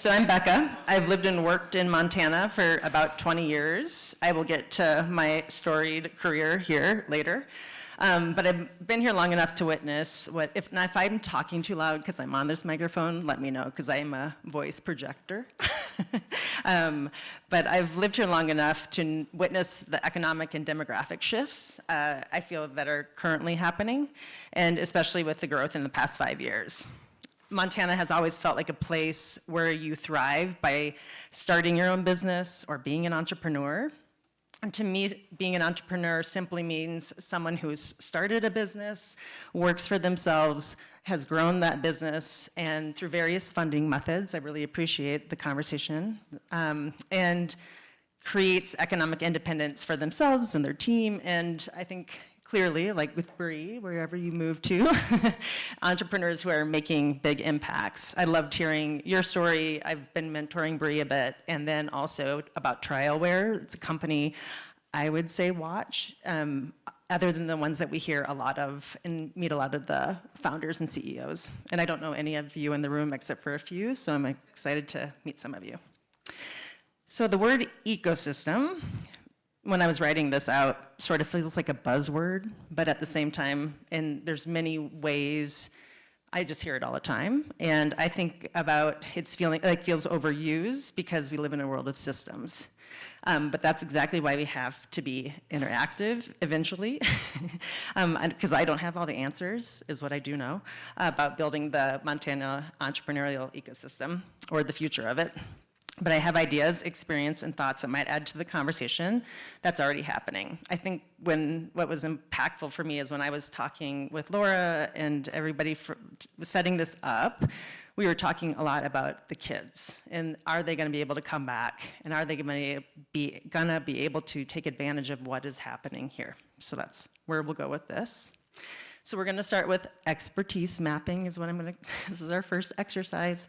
So I'm Becca. I've lived and worked in Montana for about 20 years. I will get to my storied career here later. But I've been here long enough to witness what, if I'm talking too loud because I'm on this microphone, let me know, because I'm a voice projector. But I've lived here long enough to witness the economic and demographic shifts I feel that are currently happening, and especially with the growth in the past 5 years. Montana has always felt like a place where you thrive by starting your own business or being an entrepreneur. And to me, being an entrepreneur simply means someone who's started a business, works for themselves, has grown that business, and through various funding methods, I really appreciate the conversation, and creates economic independence for themselves and their team. And I think clearly, like with Bree, wherever you move to, entrepreneurs who are making big impacts. I loved hearing your story. I've been mentoring Bree a bit, and then also about Trialware. It's a company I would say watch, other than the ones that we hear a lot of and meet a lot of the founders and CEOs. And I don't know any of you in the room except for a few, so I'm excited to meet some of you. So the word ecosystem, when I was writing this out, sort of feels like a buzzword, but at the same time, and there's many ways, I just hear it all the time, and I think about it's feeling like feels overused because we live in a world of systems. But that's exactly why we have to be interactive eventually, because I don't have all the answers, is what I do know, about building the Montana entrepreneurial ecosystem, or the future of it. But I have ideas, experience, and thoughts that might add to the conversation that's already happening. I think what was impactful for me is when I was talking with Laura and everybody setting this up, we were talking a lot about the kids, and are they gonna be able to come back, and are they gonna be able to take advantage of what is happening here? So that's where we'll go with this. So we're gonna start with expertise mapping this is our first exercise.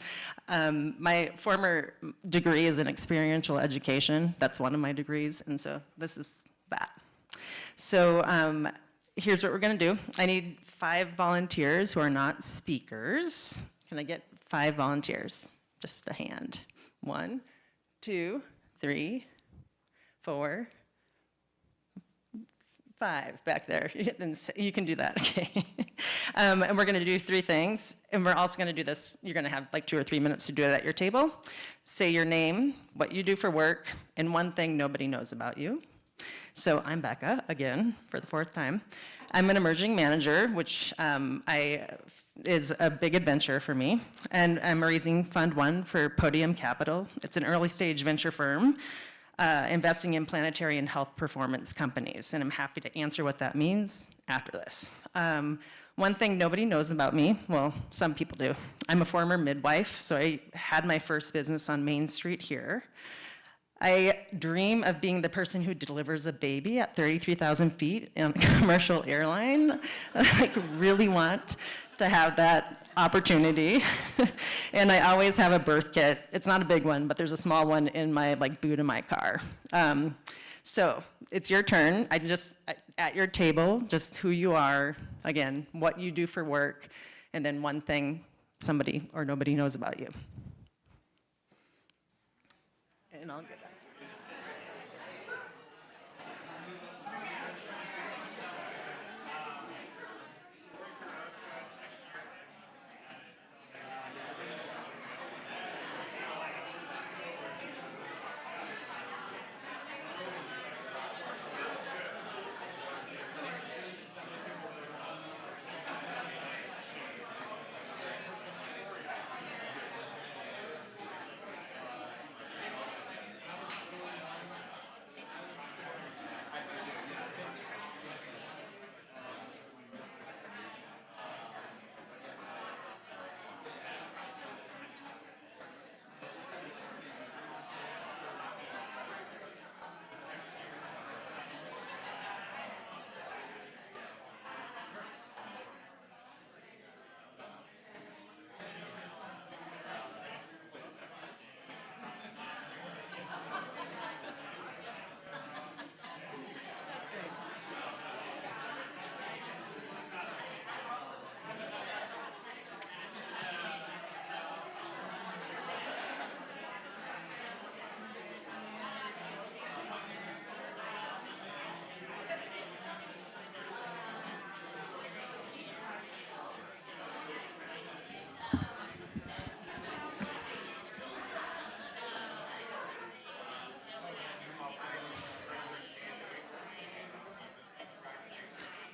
My former degree is in experiential education. That's one of my degrees, and so this is that. So here's what we're gonna do. I need 5 volunteers who are not speakers. Can I get 5 volunteers? Just a hand. 1, 2, 3, 4, 5 back there. You can do that, okay. And we're gonna do 3 things, and we're also gonna do this, you're gonna have like 2 or 3 minutes to do it at your table. Say your name, what you do for work, and one thing nobody knows about you. So I'm Becca, again, for the 4th time. I'm an emerging manager, which is a big adventure for me, and I'm raising Fund 1 for Podium Capital. It's an early stage venture firm investing in planetary and health performance companies, and I'm happy to answer what that means after this. One thing nobody knows about me, well, some people do. I'm a former midwife, so I had my first business on Main Street here. I dream of being the person who delivers a baby at 33,000 feet in a commercial airline. I really want to have that opportunity. And I always have a birth kit. It's not a big one, but there's a small one in my boot of my car. So it's your turn. At your table, just who you are, again, what you do for work, and then one thing somebody or nobody knows about you. And I'll get that.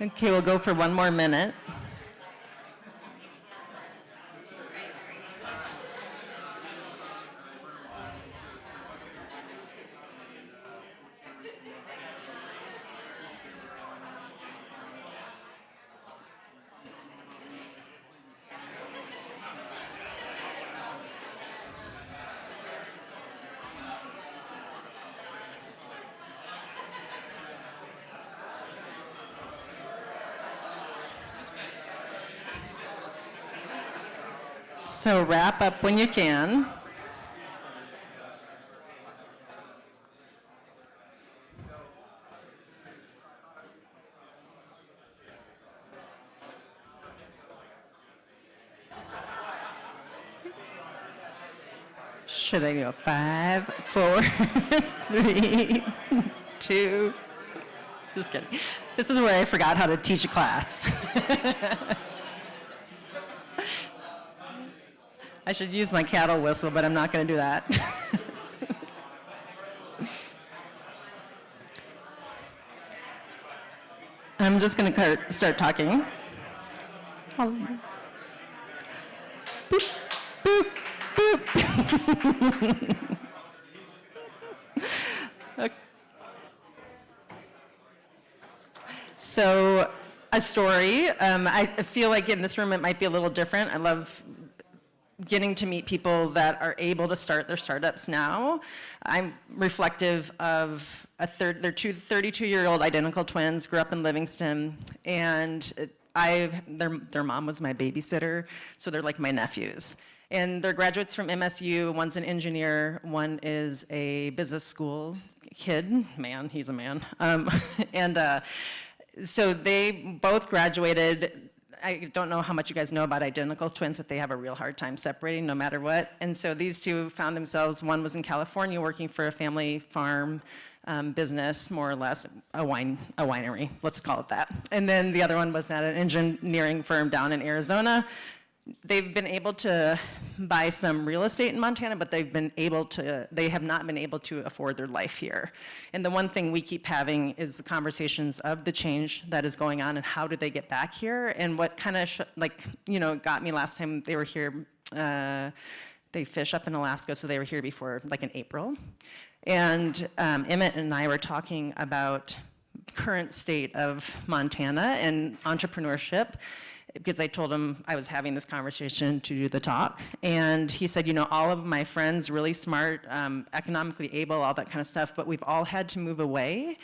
Okay, we'll go for one more minute. So wrap up when you can. Should I go 5, 4, 3, 2? Just kidding. This is where I forgot how to teach a class. I should use my cattle whistle, but I'm not going to do that. I'm just going to start talking. Boop, boop, boop. Okay. So, a story. I feel like in this room it might be a little different. I love getting to meet people that are able to start their startups now. I'm reflective of they're two 32-year-old identical twins, grew up in Livingston, and their mom was my babysitter, so they're like my nephews. And they're graduates from MSU. One's an engineer, one is a business school kid. Man, he's a man. So they both graduated. I don't know how much you guys know about identical twins, but they have a real hard time separating no matter what. And so these two found themselves, one was in California working for a family farm business, more or less, a winery, let's call it that. And then the other one was at an engineering firm down in Arizona. They've been able to buy some real estate in Montana, but they have not been able to afford their life here. And the one thing we keep having is the conversations of the change that is going on and how do they get back here. And what kind of got me last time they were here, they fish up in Alaska, so they were here before, like in April. And Emmett and I were talking about current state of Montana and entrepreneurship, because I told him I was having this conversation to do the talk. And he said, all of my friends, really smart, economically able, all that kind of stuff, but we've all had to move away,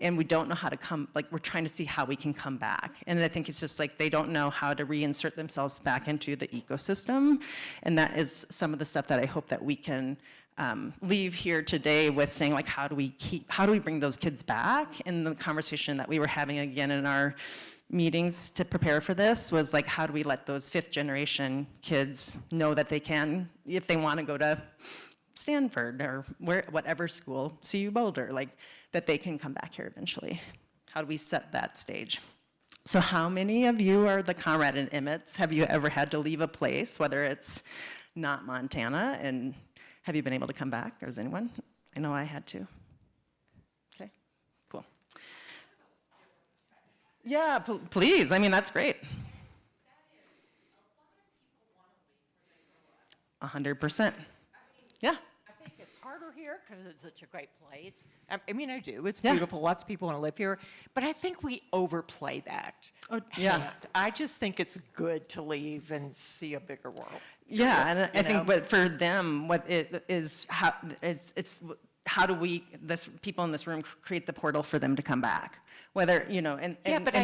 and we don't know how to we're trying to see how we can come back. And I think it's just like they don't know how to reinsert themselves back into the ecosystem. And that is some of the stuff that I hope that we can leave here today with, saying, like, how do we bring those kids back? And the conversation that we were having again in our meetings to prepare for this was like, how do we let those 5th generation kids know that they can, if they want to go to Stanford or whatever school, CU Boulder, like that they can come back here eventually. How do we set that stage? So how many of you are the Conrad and Emmets? Have you ever had to leave a place, whether it's not Montana, and have you been able to come back? Or is anyone? I know I had to. Okay, cool. Yeah, please. I mean, that's great. 100%. Yeah. I think it's harder here because it's such a great place. I mean, I do. It's beautiful. Lots of people want to live here. But I think we overplay that. Oh, yeah. And I just think it's good to leave and see a bigger world. Yeah, and I think, but for them, what it is, how do we, people in this room, create the portal for them to come back? Whether, and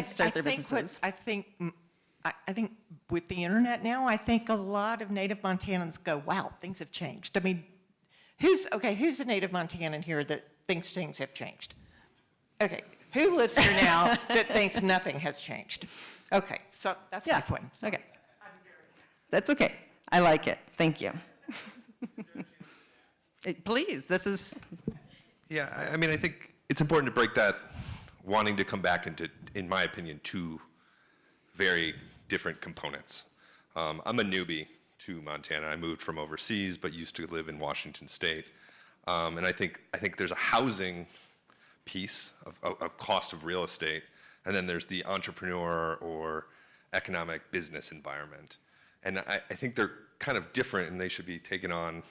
start their businesses. I think with the internet now, I think a lot of native Montanans go, wow, things have changed. I mean, who's a native Montanan here that thinks things have changed? Okay, who lives here now that thinks nothing has changed? Okay, so that's my point. So. Okay. That's okay. I like it. Thank you. Please, this is... Yeah, I mean, I think it's important to break that wanting to come back into, in my opinion, 2 very different components. I'm a newbie to Montana. I moved from overseas, but used to live in Washington State. And I think there's a housing piece of cost of real estate And then there's the entrepreneur or economic business environment. And I think they're kind of different, and they should be taken on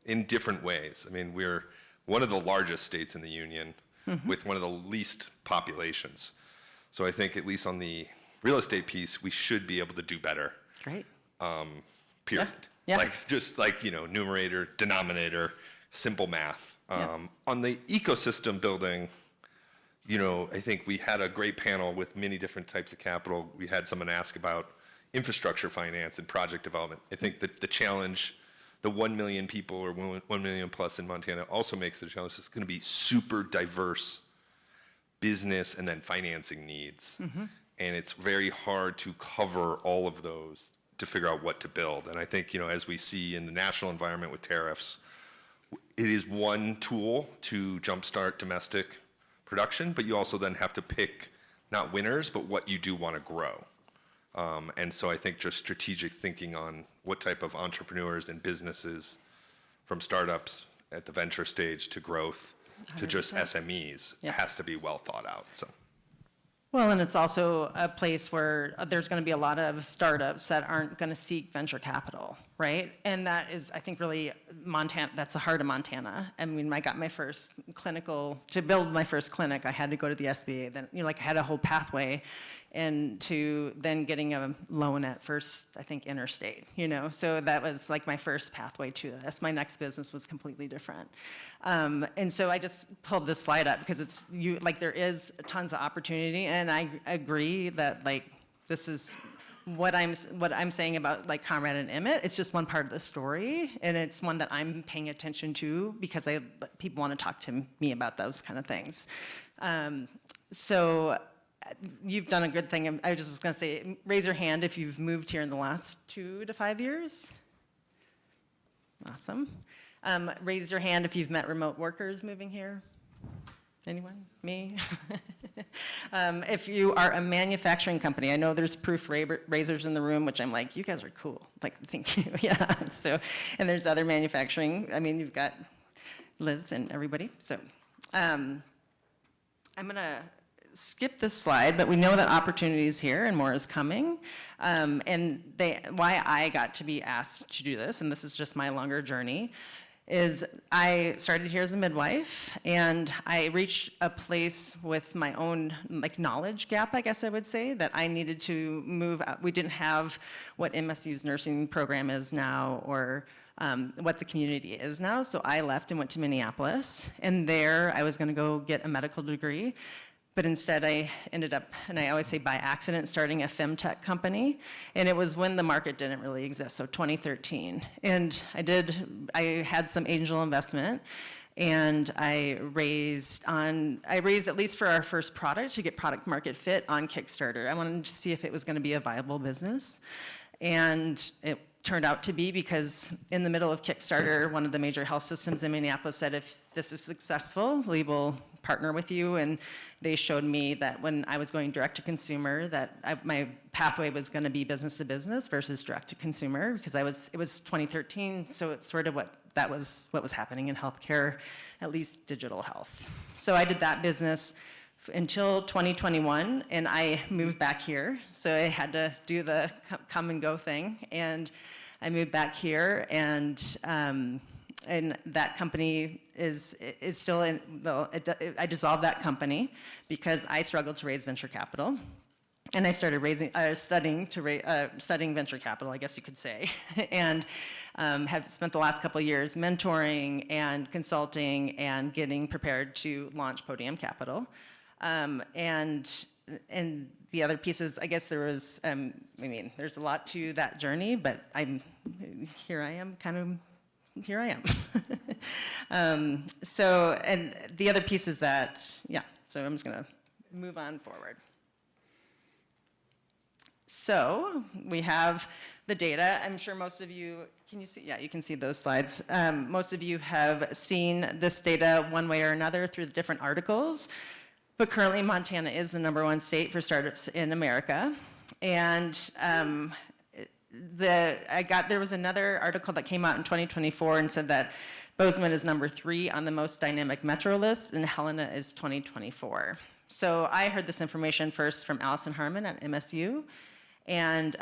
in different ways. I mean, we're one of the largest states in the union with one of the least populations. So I think at least on the real estate piece, we should be able to do better. Great. Period. Yeah. Like just like, numerator, denominator, simple math. On the ecosystem building, I think we had a great panel with many different types of capital. We had someone ask about infrastructure finance and project development. I think that the challenge, the 1 million people or 1 million plus in Montana also makes it a challenge. It's going to be super diverse business and then financing needs. And it's very hard to cover all of those to figure out what to build. And I think, as we see in the national environment with tariffs, it is one tool to jumpstart domestic production, but you also then have to pick not winners, but what you do want to grow. And so I think just strategic thinking on what type of entrepreneurs and businesses, from startups at the venture stage to growth to just 100%. SMEs, Yeah. has to be well thought out. So. Well, and it's also a place where there's going to be a lot of startups that aren't going to seek venture capital, right? And that is, I think, really Montana, that's the heart of Montana. I mean, I got my first to build my first clinic, I had to go to the SBA. Then, I had a whole pathway and to then getting a loan at First, I think, Interstate, So that was like my first pathway to this. My next business was completely different. And so I just pulled this slide up because there is tons of opportunity, and I agree that this is what I'm saying about Conrad and Emmett. It's just one part of the story, and it's one that I'm paying attention to because people want to talk to me about those kind of things. So you've done a good thing. I was just going to say, raise your hand if you've moved here in the last 2 to 5 years. Awesome. Raise your hand if you've met remote workers moving here. Anyone? Me? If you are a manufacturing company, I know there's proof raisers in the room, which I'm like, you guys are cool. Thank you. Yeah. So, and there's other manufacturing. I mean, you've got Liz and everybody. So, I'm gonna skip this slide, but we know that opportunity is here and more is coming. And why I got to be asked to do this, and this is just my longer journey, is I started here as a midwife, and I reached a place with my own knowledge gap, I guess I would say, that I needed to move out. We didn't have what MSU's nursing program is now, or what the community is now, so I left and went to Minneapolis, and there I was gonna go get a medical degree. But instead, I ended up, and I always say by accident, starting a femtech company. And it was when the market didn't really exist, so 2013. And I had some angel investment, and I raised at least for our first product to get product market fit on Kickstarter. I wanted to see if it was going to be a viable business. And it turned out to be, because in the middle of Kickstarter, one of the major health systems in Minneapolis said, if this is successful, we will partner with you. And they showed me that when I was going direct to consumer, that my pathway was going to be business to business versus direct to consumer, because it was 2013, so it's sort of what was happening in healthcare, at least digital health. So I did that business until 2021, and I moved back here. So I had to do the come and go thing, and I moved back here, and that company is still in. Well, I dissolved that company because I struggled to raise venture capital, and I started studying venture capital, I guess you could say, and have spent the last couple of years mentoring and consulting and getting prepared to launch Podium Capital. And the other pieces, I guess there was, there's a lot to that journey, but here I am. So, and the other piece is that, so I'm just gonna move on forward. So we have the data. I'm sure most of you, can you see? Yeah, you can see those slides. Most of you have seen this data one way or another through the different articles. But currently, Montana is the #1 state for startups in America. And there was another article that came out in 2024 and said that Bozeman is #3 on the most dynamic metro list, and Helena is 2024. So I heard this information first from Allison Harmon at MSU, and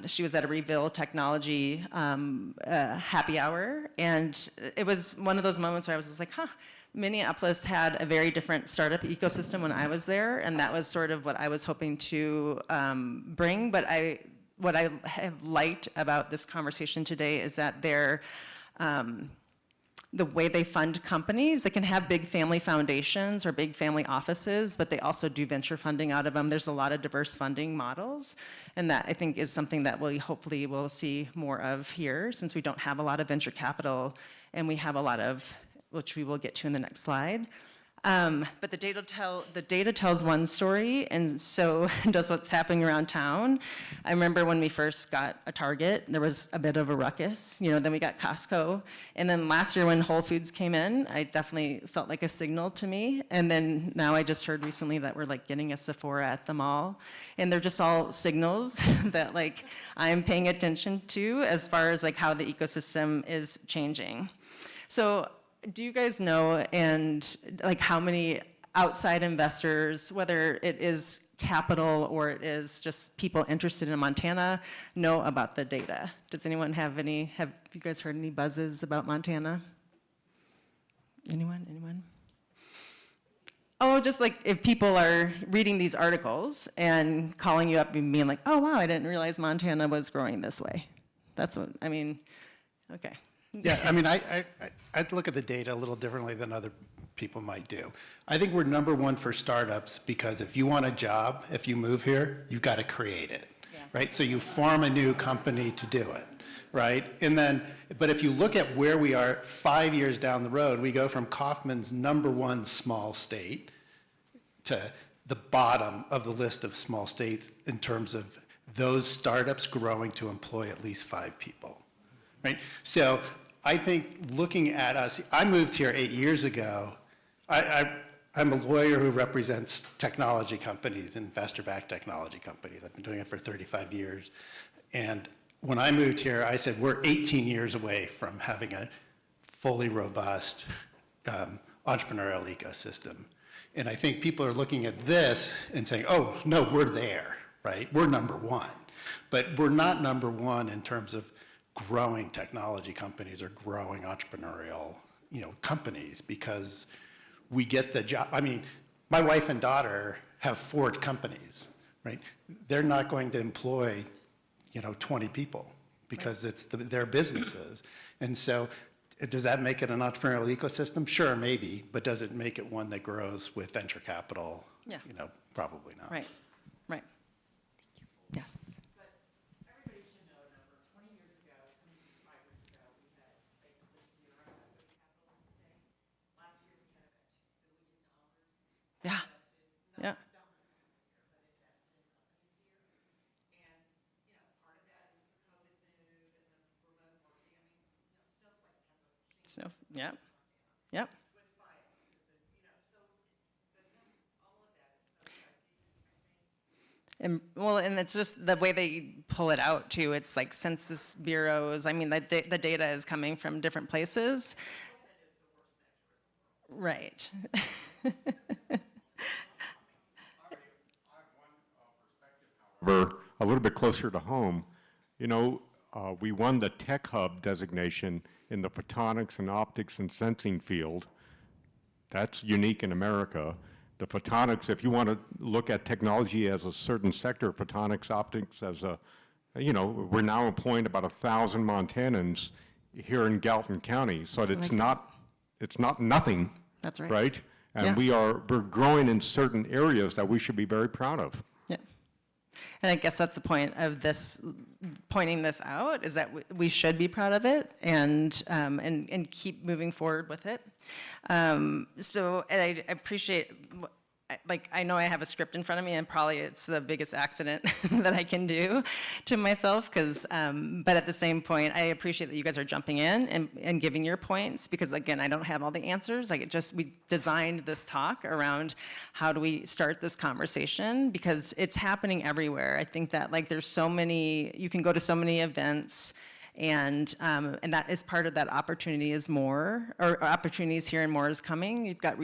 she was at a Reveal Technology happy hour, and it was one of those moments where I was just like, huh, Minneapolis had a very different startup ecosystem when I was there, and that was sort of what I was hoping to bring. But what I have liked about this conversation today is that the way they fund companies, they can have big family foundations or big family offices, but they also do venture funding out of them. There's a lot of diverse funding models, and that I think is something that we hopefully will see more of here, since we don't have a lot of venture capital, and we have a lot of, which we will get to in the next slide. But the data tells one story, and so does what's happening around town. I remember when we first got a Target, there was a bit of a ruckus. Then we got Costco, and then last year when Whole Foods came in, I definitely felt like a signal to me. And then now I just heard recently that we're like getting a Sephora at the mall, and they're just all signals that like I'm paying attention to as far as like how the ecosystem is changing. So, do you guys know, and like how many outside investors, whether it is capital or it is just people interested in Montana, know about the data? Does anyone have you guys heard any buzzes about Montana? Anyone? Oh, just like if people are reading these articles and calling you up and being like, oh wow, I didn't realize Montana was growing this way. That's what, I mean, okay. Yeah, I mean, I'd look at the data a little differently than other people might do. I think we're number one for startups because if you want a job, if you move here, you've got to create it, right? So you form a new company to do it, right? And then, but if you look at where we are 5 years down the road, we go from Kaufman's number one small state to the bottom of the list of small states in terms of those startups growing to employ at least 5 people. Right? So I think looking at us, I moved here 8 years ago. I'm a lawyer who represents technology companies, investor-backed technology companies. I've been doing it for 35 years. And when I moved here, I said, we're 18 years away from having a fully robust entrepreneurial ecosystem. And I think people are looking at this and saying, oh, no, we're there, right? We're number one. But we're not number one in terms of growing technology companies or growing entrepreneurial, companies, because we get the job. I mean, my wife and daughter have 4 companies, right? They're not going to employ, 20 people because it's their businesses. And so does that make it an entrepreneurial ecosystem? Sure, maybe, but does it make it one that grows with venture capital? Yeah. Probably not. Right. Yes. Yeah. So, yeah. Yep. And it's just the way they pull it out too. It's like census bureaus. I mean, the data is coming from different places. Right. A little bit closer to home, we won the Tech Hub designation in the photonics and optics and sensing field. That's unique in America. The photonics, if you want to look at technology as a certain sector, photonics, optics as we're now employing about 1,000 Montanans here in Gallatin County. So it's not nothing. That's right. Right? And we're growing in certain areas that we should be very proud of. Yeah. And I guess that's the point of this, pointing this out, is that we should be proud of it and keep moving forward with it. So I appreciate, I know I have a script in front of me, and probably it's the biggest accident that I can do to myself, but at the same point, I appreciate that you guys are jumping in and giving your points, because again, I don't have all the answers. We designed this talk around how do we start this conversation, because it's happening everywhere. I think that there's so many, you can go to so many events, And that is part of that opportunity is more, or opportunities here and more is coming. You've got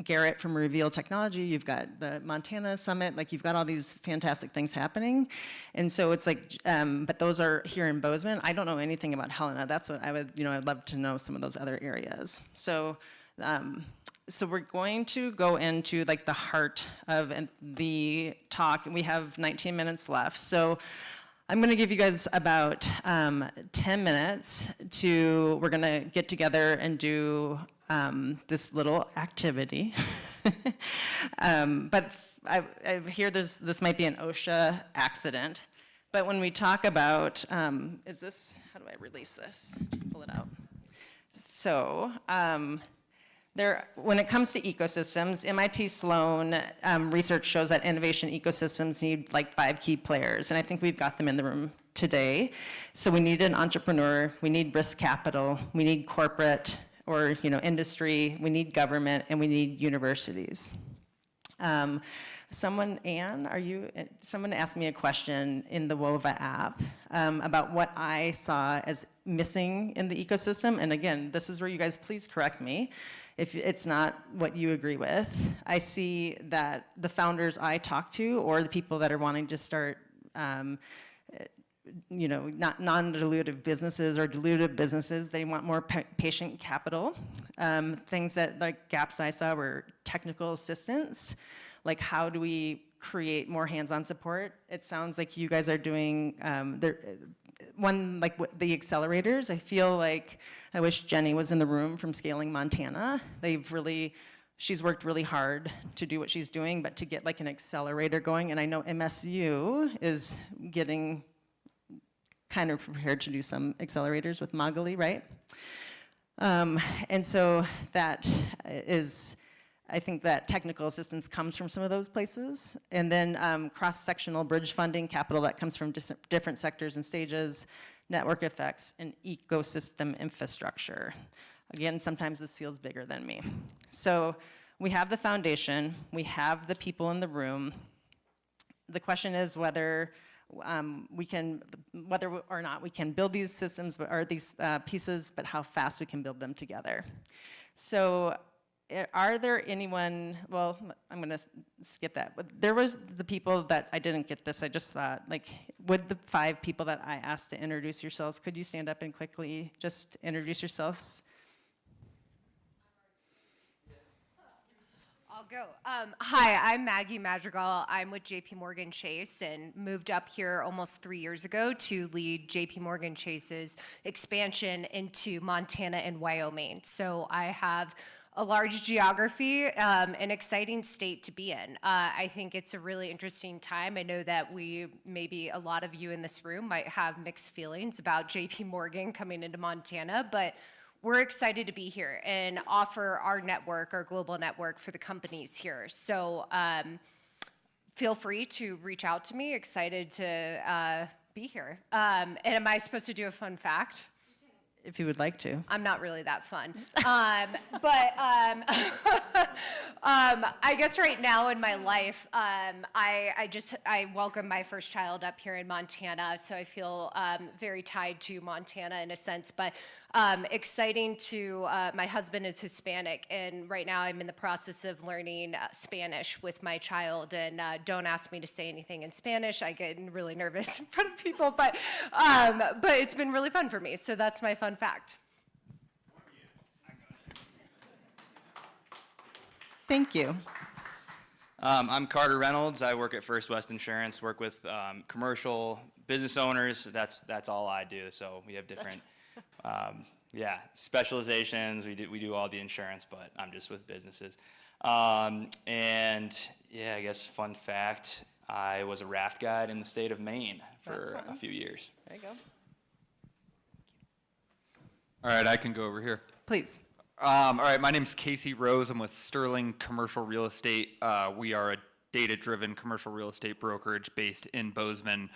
Garrett from Reveal Technology, you've got the Montana Summit, like you've got all these fantastic things happening. And so it's like, but those are here in Bozeman. I don't know anything about Helena. That's what I would, I'd love to know some of those other areas. So, so we're going to go into like the heart of the talk. We have 19 minutes left. So I'm going to give you guys about 10 minutes we're going to get together and do this little activity. But I hear this might be an OSHA accident. But when we talk about, how do I release this? Just pull it out. So, when it comes to ecosystems, MIT Sloan research shows that innovation ecosystems need like 5 key players, and I think we've got them in the room today. So we need an entrepreneur, we need risk capital, we need corporate or industry, we need government, and we need universities. Someone asked me a question in the WOVA app about what I saw as missing in the ecosystem. And again, this is where you guys please correct me if it's not what you agree with. I see that the founders I talk to or the people that are wanting to start not non-dilutive businesses or dilutive businesses, they want more patient capital. Things that like gaps I saw were technical assistance. Like how do we create more hands-on support? It sounds like you guys are doing, the accelerators. I feel like I wish Jenny was in the room from Scaling Montana. She's worked really hard to do what she's doing, but to get like an accelerator going, and I know MSU is getting kind of prepared to do some accelerators with Magali, right? And so that is, I think that technical assistance comes from some of those places. And then cross-sectional bridge funding, capital that comes from different sectors and stages, network effects, and ecosystem infrastructure. Again, sometimes this feels bigger than me. So we have the foundation, we have the people in the room. The question is whether whether or not we can build these systems or these pieces, but how fast we can build them together. So are there anyone, well, I'm gonna skip that. But there was the people that, I didn't get this, I just thought, like, would the 5 people that I asked to introduce yourselves, could you stand up and quickly just introduce yourselves? I'll go. Hi, I'm Maggie Madrigal. I'm with JP Morgan Chase and moved up here almost 3 years ago to lead JP Morgan Chase's expansion into Montana and Wyoming. So I have a large geography, an exciting state to be in. I think it's a really interesting time. I know that maybe a lot of you in this room might have mixed feelings about JP Morgan coming into Montana, but we're excited to be here and offer our network, our global network for the companies here. So feel free to reach out to me, excited to be here. And am I supposed to do a fun fact? If you would like to. I'm not really that fun. I guess right now in my life, I welcomed my first child up here in Montana, so I feel very tied to Montana in a sense, but exciting to, my husband is Hispanic, and right now I'm in the process of learning Spanish with my child, and don't ask me to say anything in Spanish. I get really nervous in front of people, but it's been really fun for me, so that's my fun fact. Thank you. I'm Carter Reynolds. I work at First West Insurance, work with commercial business owners. That's all I do. So we have different specializations. We do all the insurance, but I'm just with businesses. And yeah, I guess fun fact, I was a raft guide in the state of Maine for a few years. There you go. All right, I can go over here. Please. All right, my name's Casey Rose. I'm with Sterling Commercial Real Estate. We are a data-driven commercial real estate brokerage based in Bozeman.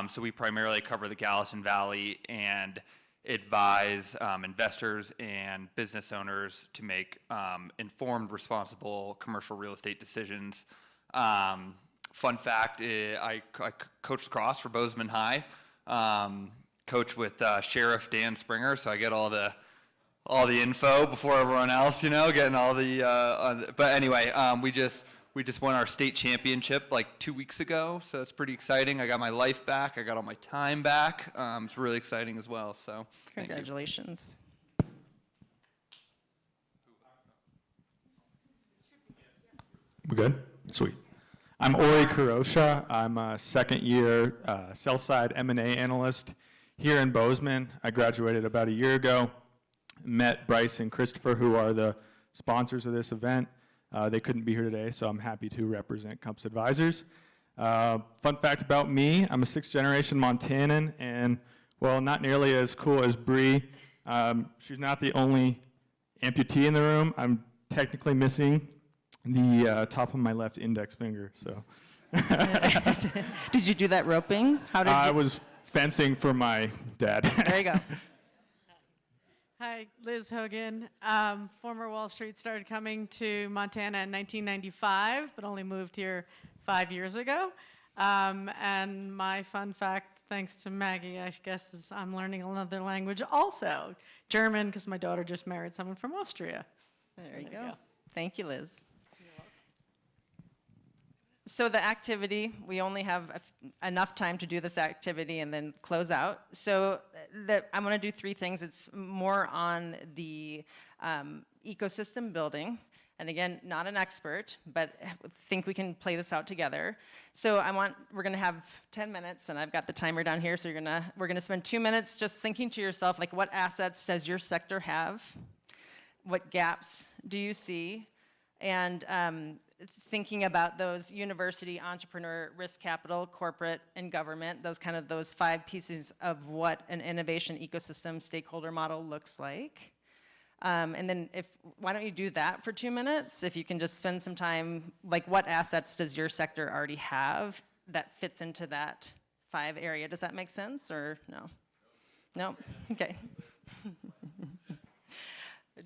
So we primarily cover the Gallatin Valley and advise investors and business owners to make informed, responsible commercial real estate decisions. Fun fact, I coached lacrosse for Bozeman High. coach with Sheriff Dan Springer, so I get all the info before everyone else, getting all the. But anyway, we just won our state championship like 2 weeks ago, so it's pretty exciting. I got my life back. I got all my time back. It's really exciting as well. So thank you. Congratulations. We good? Sweet. I'm Ori Kurosha. I'm a second-year sell-side M&A analyst here in Bozeman. I graduated about a year ago. Met Bryce and Christopher, who are the sponsors of this event. They couldn't be here today, so I'm happy to represent Compass Advisors. Fun fact about me, I'm a sixth-generation Montanan, and, well, not nearly as cool as Bree. She's not the only amputee in the room. I'm technically missing the top of my left index finger, so. Did you do that roping? How did I you? was fencing for my dad. There you go. Hi, Liz Hogan. Former Wall Street, started coming to Montana in 1995, but only moved here 5 years ago. And my fun fact, thanks to Maggie, I guess, is I'm learning another language also. German, because my daughter just married someone from Austria. There you go. Thank you, Liz. So the activity, we only have enough time to do this activity and then close out. So I'm going to do 3 things. It's more on the ecosystem building. And again, not an expert, but think we can play this out together. So we're going to have 10 minutes, and I've got the timer down here. So we're going to spend 2 minutes just thinking to yourself, like, what assets does your sector have? What gaps do you see? And thinking about those university, entrepreneur, risk capital, corporate, and government, those 5 pieces of what an innovation ecosystem stakeholder model looks like. And then why don't you do that for 2 minutes? If you can just spend some time, like, what assets does your sector already have that fits into that 5 area? Does that make sense, or no? No? Okay.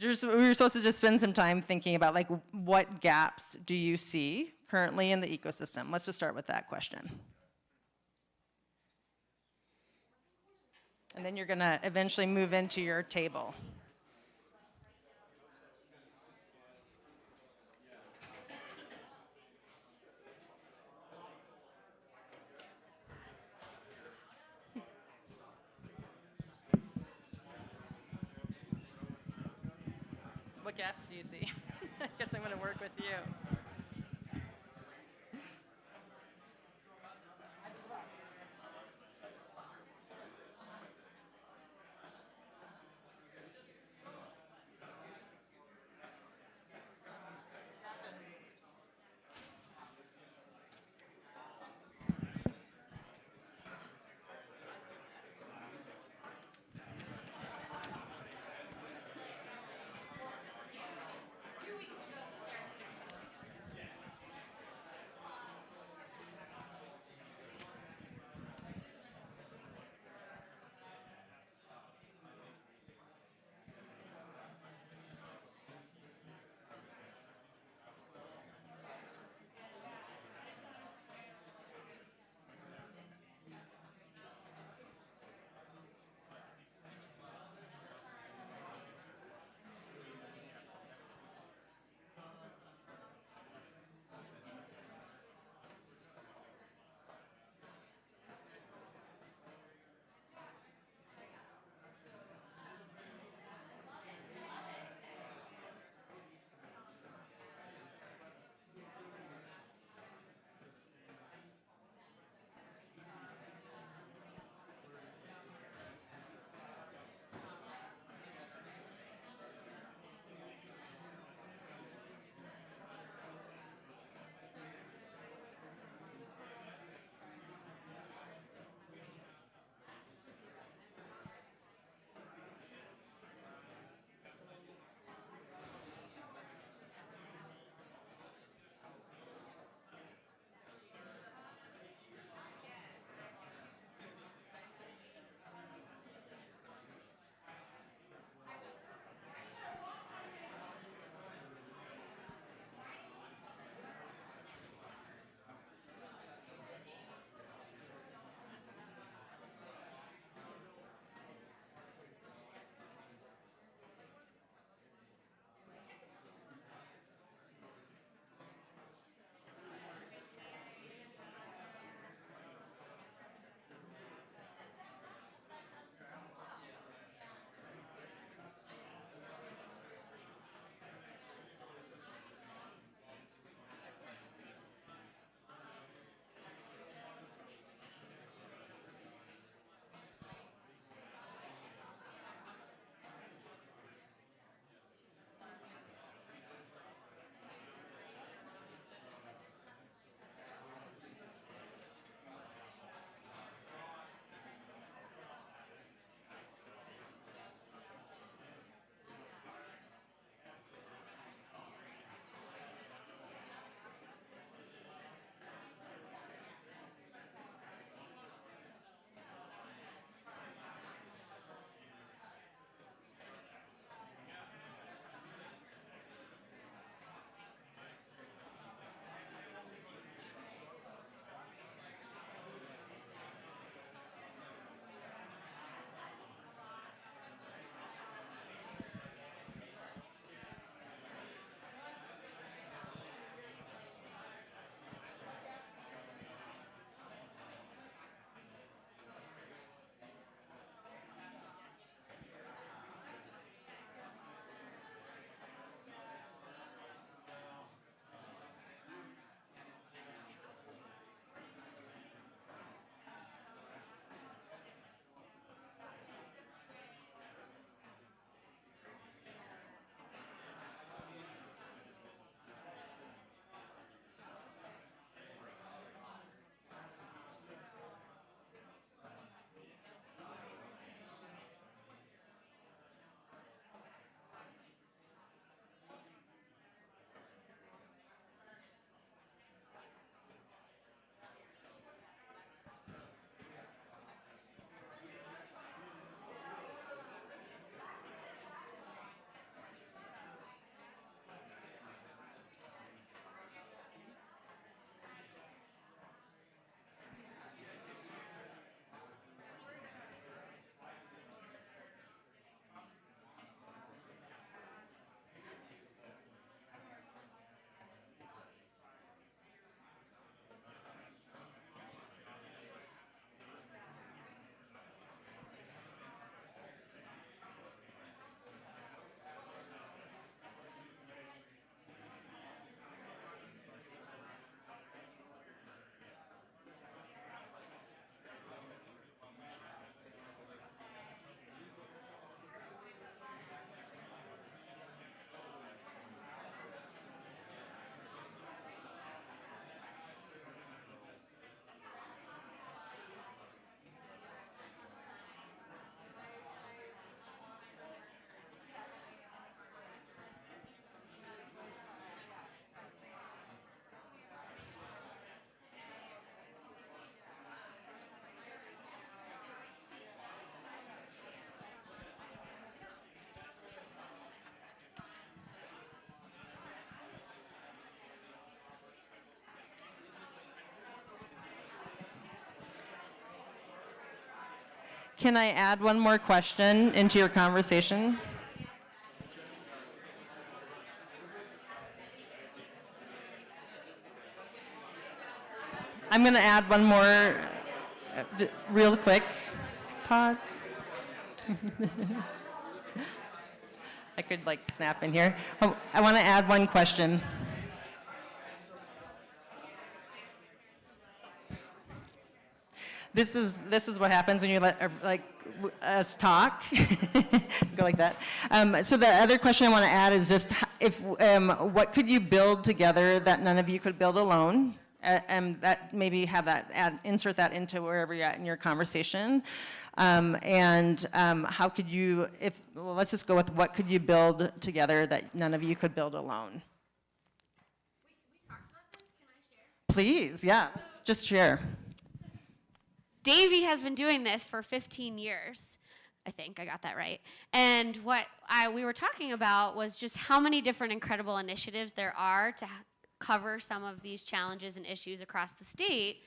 We were supposed to just spend some time thinking about, like, what gaps do you see currently in the ecosystem? Let's just start with that question. And then you're going to eventually move into your table. What gaps do you see? I guess I'm going to work with you. Can I add one more question into your conversation? I'm going to add one more, real quick. Pause. I could like snap in here. Oh, I want to add one question. This is what happens when you let us talk. Go like that. So the other question I want to add is just if what could you build together that none of you could build alone? That maybe have that insert that into wherever you're at in your conversation. How could you, well, let's just go with what could you build together that none of you could build alone? We talked about this. Can I share? Please, yeah, just share. Davey has been doing this for 15 years. I think I got that right. And what we were talking about was just how many different incredible initiatives there are to cover some of these challenges and issues across the state.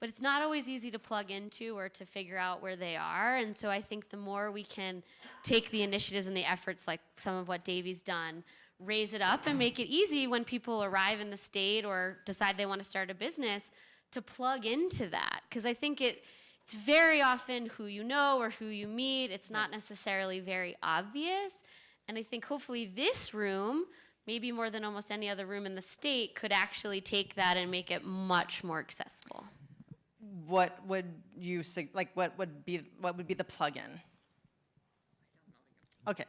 But it's not always easy to plug into or to figure out where they are. And so I think the more we can take the initiatives and the efforts like some of what Davey's done, raise it up and make it easy when people arrive in the state or decide they want to start a business to plug into that. Because I think it's very often who you know or who you meet. It's not necessarily very obvious. And I think hopefully this room, maybe more than almost any other room in the state, could actually take that and make it much more accessible. What would you what would be the plug-in? Okay,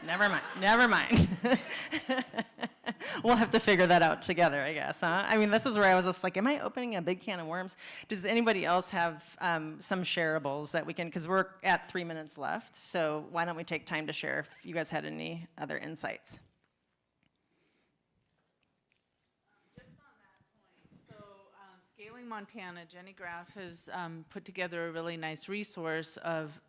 never mind. We'll have to figure that out together, I guess, huh? I mean, this is where I was just like, am I opening a big can of worms? Does anybody else have some shareables that we can, because we're at 3 minutes left, so why don't we take time to share if you guys had any other insights? Scaling Montana, Jenny Graff has put together a really nice resource of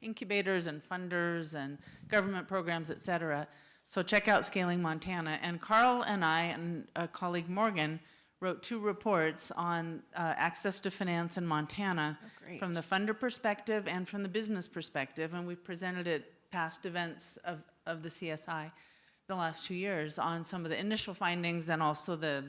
incubators and funders and government programs, et cetera. So check out Scaling Montana. And Carl and I and a colleague Morgan wrote 2 reports on access to finance in Montana from the funder perspective and from the business perspective. And we presented at past events of the CSI the last 2 years on some of the initial findings and also the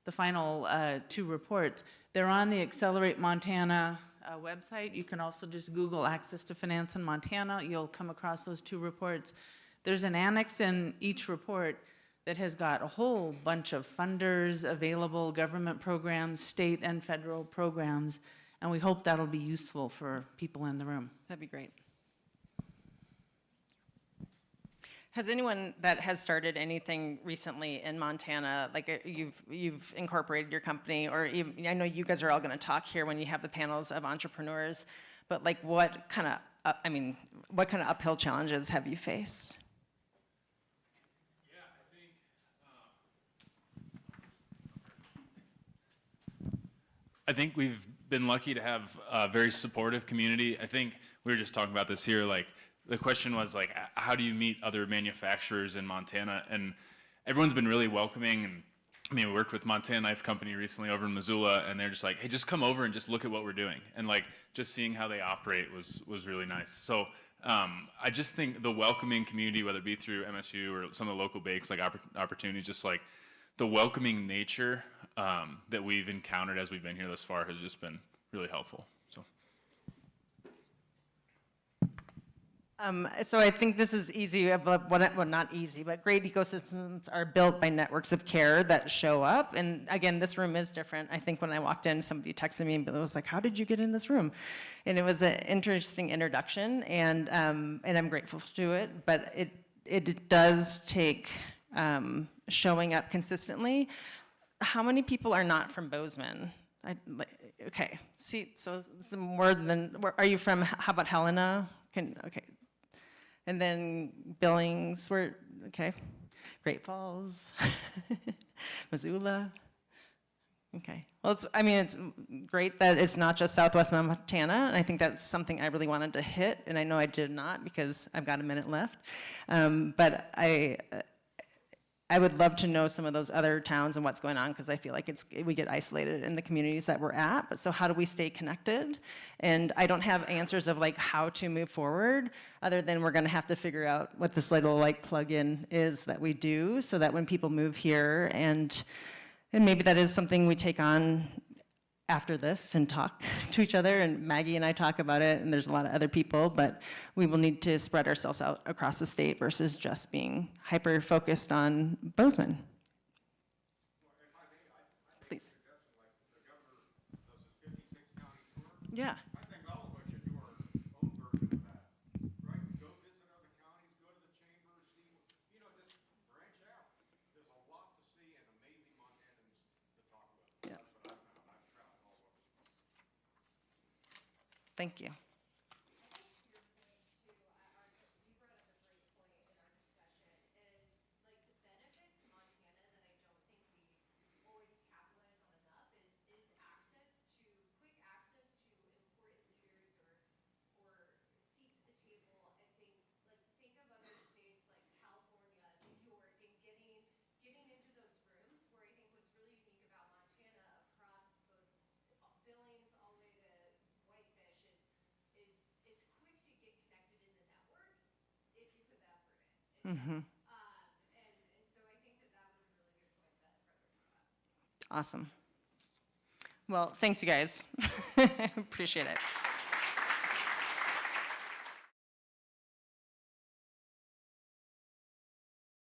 final 2 reports. They're on the Accelerate Montana website. You can also just Google access to finance in Montana. You'll come across those 2 reports. There's an annex in each report that has got a whole bunch of funders, available government programs, state and federal programs, and we hope that'll be useful for people in the room. That'd be great. Has anyone that has started anything recently in Montana, like you've incorporated your company, or even, I know you guys are all going to talk here when you have the panels of entrepreneurs, but like what kind of uphill challenges have you faced? I think we've been lucky to have a very supportive community. I think we were just talking about this here, like the question was like, how do you meet other manufacturers in Montana? And everyone's been really welcoming. And I mean, we worked with Montana Knife Company recently over in Missoula, and they're just like, hey, just come over and just look at what we're doing. And like, just seeing how they operate was really nice. So I just think the welcoming community, whether it be through MSU or some of the local bakes, like opportunities, just like the welcoming nature that we've encountered as we've been here thus far has just been really helpful. So I think this is easy, well, not easy, but great ecosystems are built by networks of care that show up. And again, this room is different. I think when I walked in, somebody texted me and was like, how did you get in this room? And it was an interesting introduction, and I'm grateful to it, but it does take showing up consistently. How many people are not from Bozeman? Okay, see, so it's more than, are you from, how about Helena? Okay. And then Billings, okay. Great Falls, Missoula. Okay. Well, it's great that it's not just Southwest Montana, and I think that's something I really wanted to hit, and I know I did not because I've got a minute left. But I would love to know some of those other towns and what's going on, because I feel like we get isolated in the communities that we're at. But so how do we stay connected? And I don't have answers of like how to move forward, other than we're going to have to figure out what this little like plug-in is that we do, so that when people move here, and maybe that is something we take on after this and talk to each other, and Maggie and I talk about it, and there's a lot of other people, but we will need to spread ourselves out across the state versus just being hyper-focused on Bozeman. Please. Yeah. I think all of us should do our own version of that, right? Go visit other counties, go to the chambers, see, just branch out. There's a lot to see and amazing Montanans to talk with. Yeah. That's what I've found. I've traveled all over. Thank you. Mm-hmm. Awesome. Well, thanks, you guys. I appreciate it.